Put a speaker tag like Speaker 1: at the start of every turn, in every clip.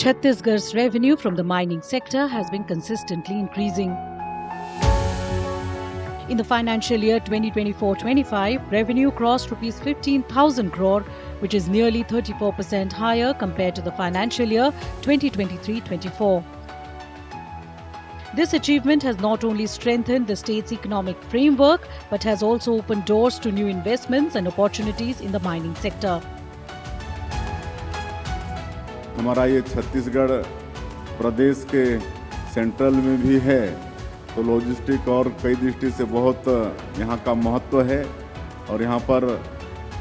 Speaker 1: Chhattisgarh's revenue from the mining sector has been consistently increasing. In the financial year 2024-25, revenue crossed Rs 15,000 crore, which is nearly 34% higher compared to the financial year 2023-24. This achievement has not only strengthened the state's economic framework, but has also opened doors to new investments and opportunities in the mining sector.
Speaker 2: हमारा ये छत्तीसगढ़ प्रदेश के central में भी है, तो logistic और कई दृष्टि से बहुत यहाँ का महत्व है और यहाँ पर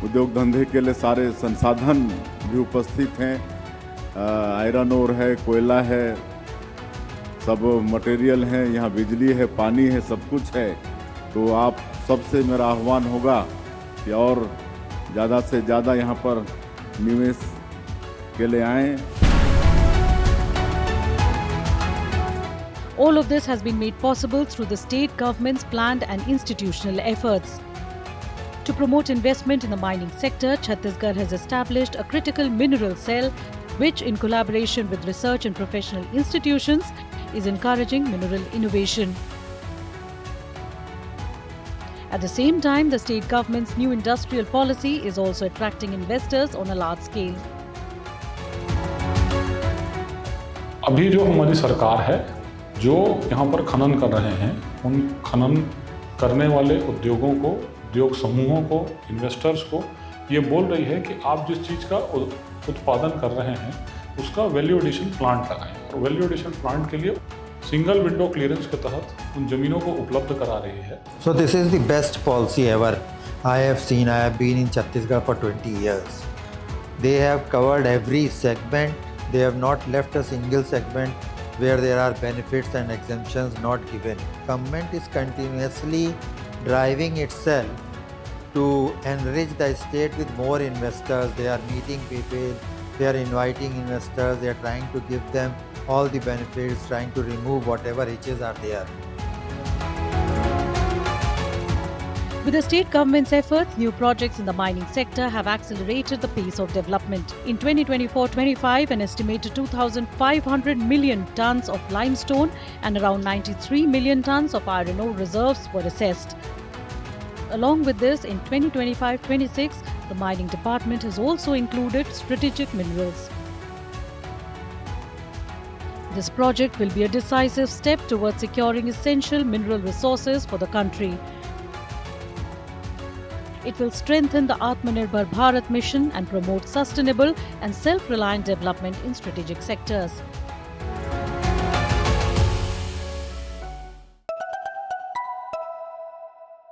Speaker 2: उद्योग धंधे के लिए सारे संसाधन भी उपस्थित हैं। आयरन ओर है, कोयला है, सब मटेरियल हैं, यहाँ बिजली है, पानी है, सब कुछ है। तो आप सबसे मेरा आह्वान होगा कि और ज़्यादा से ज़्यादा यहाँ पर निवेश के लिए आएँ।
Speaker 1: All of this has been made possible through the state government's planned and institutional efforts. To promote investment in the mining sector, Chhattisgarh has established a critical mineral cell, which, in collaboration with research and professional institutions, is encouraging mineral innovation. At the same time, the state government's new industrial policy is also attracting investors on a large scale.
Speaker 3: अभी जो हमारी सरकार है, जो यहाँ पर खनन कर रहे हैं, उन खनन करने वाले उद्योगों को, उद्योग समूहों को, इन्वेस्टर्स को ये बोल रही है कि आप जिस चीज़ का उत्पादन कर रहे हैं उसका वैल्यू एडिशन प्लांट लगाएं, और वैल्यू एडिशन प्लांट के लिए सिंगल विंडो क्लियरेंस के तहत उन ज़मीनों को उपलब्ध करा रही है.
Speaker 4: So this is the best policy ever I have seen. I have been in Chhattisgarh for 20 years. They have covered every segment. They have not left a single segment where there are benefits and exemptions not given. Government is continuously driving itself to enrich the state with more investors. They are meeting people, they are inviting investors, they are trying to give them all the benefits, trying to remove whatever hitches are there.
Speaker 1: With the state government's efforts, new projects in the mining sector have accelerated the pace of development. In 2024-25, an estimated 2,500 million tons of limestone and around 93 million tons of iron ore reserves were assessed. Along with this, in 2025-26, the mining department has also included strategic minerals. This project will be a decisive step towards securing essential mineral resources for the country. It will strengthen the Atmanirbhar Bharat mission and promote sustainable and self-reliant development in strategic sectors.